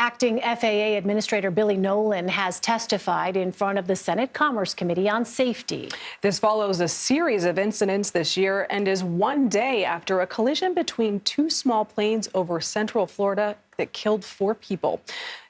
Acting FAA Administrator Billy Nolen has testified in front of the Senate Commerce Committee on Safety. This follows a series of incidents this year and is one day after a collision between two small planes over central Florida that killed 4 people.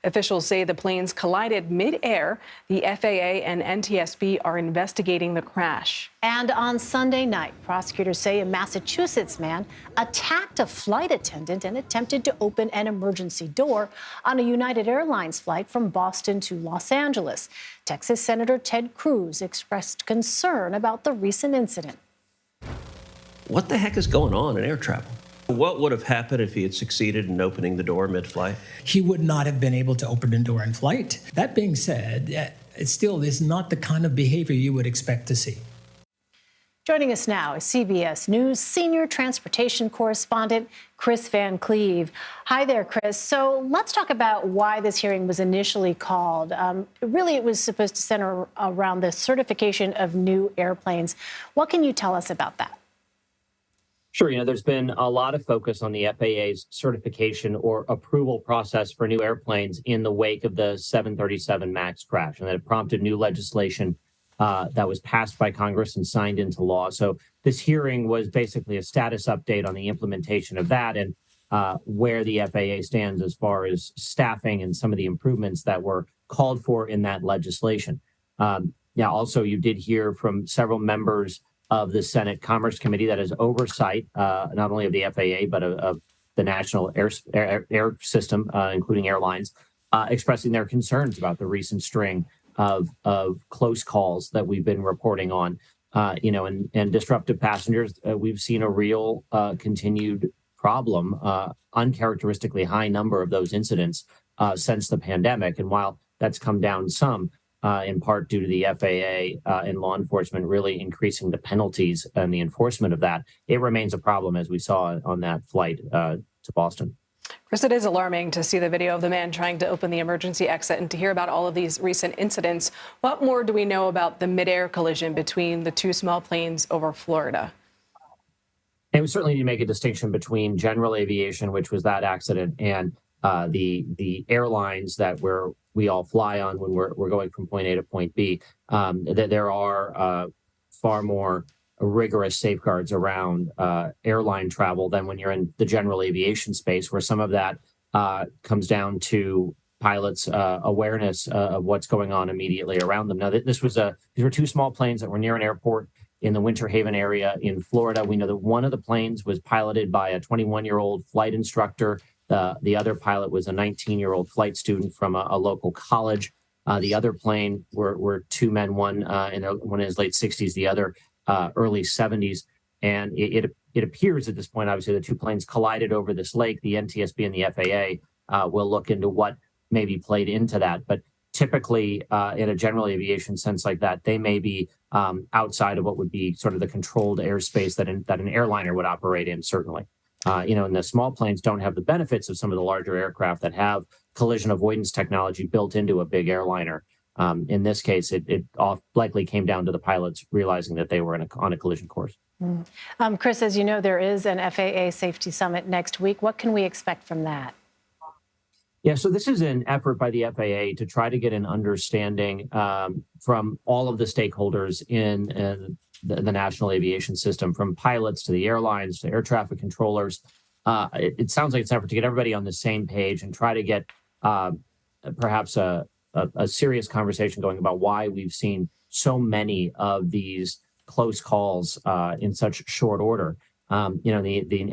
Officials say the planes collided mid-air. The FAA and NTSB are investigating the crash. And on Sunday night, prosecutors say a Massachusetts man attacked a flight attendant and attempted to open an emergency door on a United Airlines flight from Boston to Los Angeles. Texas Senator Ted Cruz expressed concern about the recent incident. What the heck is going on in air travel? What would have happened if he had succeeded in opening the door mid-flight? He would not have been able to open the door in flight. That being said, it still is not the kind of behavior you would expect to see. Joining us now is CBS News senior transportation correspondent Kris Van Cleave. Hi there, Kris. So let's talk about why this hearing was initially called. Really, it was supposed to center around the certification of new airplanes. What can you tell us about that? Sure. There's been a lot of focus on the FAA's certification or approval process for new airplanes in the wake of the 737 MAX crash, and that it prompted new legislation that was passed by Congress and signed into law. So this hearing was basically a status update on the implementation of that and where the FAA stands as far as staffing and some of the improvements that were called for in that legislation. Also, you did hear from several members of the Senate Commerce Committee that has oversight not only of the FAA, but of the national air system, including airlines, expressing their concerns about the recent string of close calls that we've been reporting on, and disruptive passengers. We've seen a real continued problem, uncharacteristically high number of those incidents since the pandemic. And while that's come down some, in part due to the FAA and law enforcement really increasing the penalties and the enforcement of that, it remains a problem, as we saw on that flight to Boston. Kris, it is alarming to see the video of the man trying to open the emergency exit and to hear about all of these recent incidents. What more do we know about the mid-air collision between the two small planes over Florida? And we certainly need to make a distinction between general aviation, which was that accident, and the airlines that we all fly on when we're going from point A to point B. There are far more rigorous safeguards around airline travel than when you're in the general aviation space, where some of that comes down to pilots' awareness of what's going on immediately around them. Now, these were two small planes that were near an airport in the Winter Haven area in Florida. We know that one of the planes was piloted by a 21-year-old flight instructor. The other pilot was a 19-year-old flight student from a local college. The other plane were two men, one in his late 60s, the other early 70s. And it appears at this point, obviously, the two planes collided over this lake. The NTSB and the FAA will look into what maybe played into that. But typically, in a general aviation sense like that, they may be outside of what would be sort of the controlled airspace that an airliner would operate in, certainly. And the small planes don't have the benefits of some of the larger aircraft that have collision avoidance technology built into a big airliner. In this case, it likely came down to the pilots realizing that they were on a collision course. Kris, as you know, there is an FAA Safety Summit next week. What can we expect from that? Yeah, so this is an effort by the FAA to try to get an understanding from all of the stakeholders in the national aviation system, from pilots to the airlines to air traffic controllers. It sounds like it's an effort to get everybody on the same page and try to get perhaps a serious conversation going about why we've seen so many of these close calls in such short order. The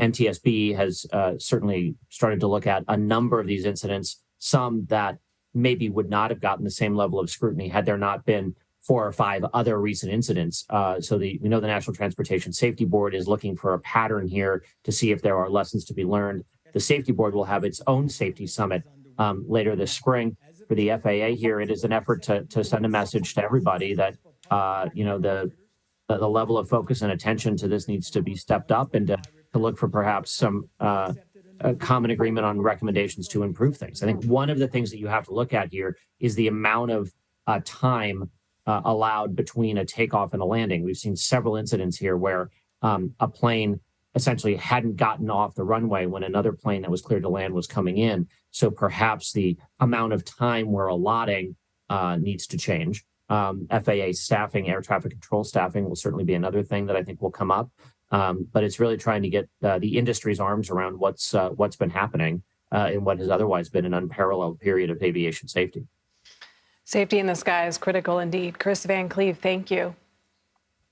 NTSB has certainly started to look at a number of these incidents, some that maybe would not have gotten the same level of scrutiny had there not been 4 or 5 other recent incidents. We know the National Transportation Safety Board is looking for a pattern here to see if there are lessons to be learned. The Safety Board will have its own safety summit later this spring. For the FAA here, it is an effort to send a message to everybody that, the level of focus and attention to this needs to be stepped up, and to look for perhaps some a common agreement on recommendations to improve things. I think one of the things that you have to look at here is the amount of time allowed between a takeoff and a landing. We've seen several incidents here where a plane essentially hadn't gotten off the runway when another plane that was cleared to land was coming in. So perhaps the amount of time we're allotting needs to change. FAA staffing, air traffic control staffing will certainly be another thing that I think will come up. But it's really trying to get the industry's arms around what's been happening in what has otherwise been an unparalleled period of aviation safety. Safety in the sky is critical indeed. Kris Van Cleave, thank you.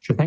Sure thing.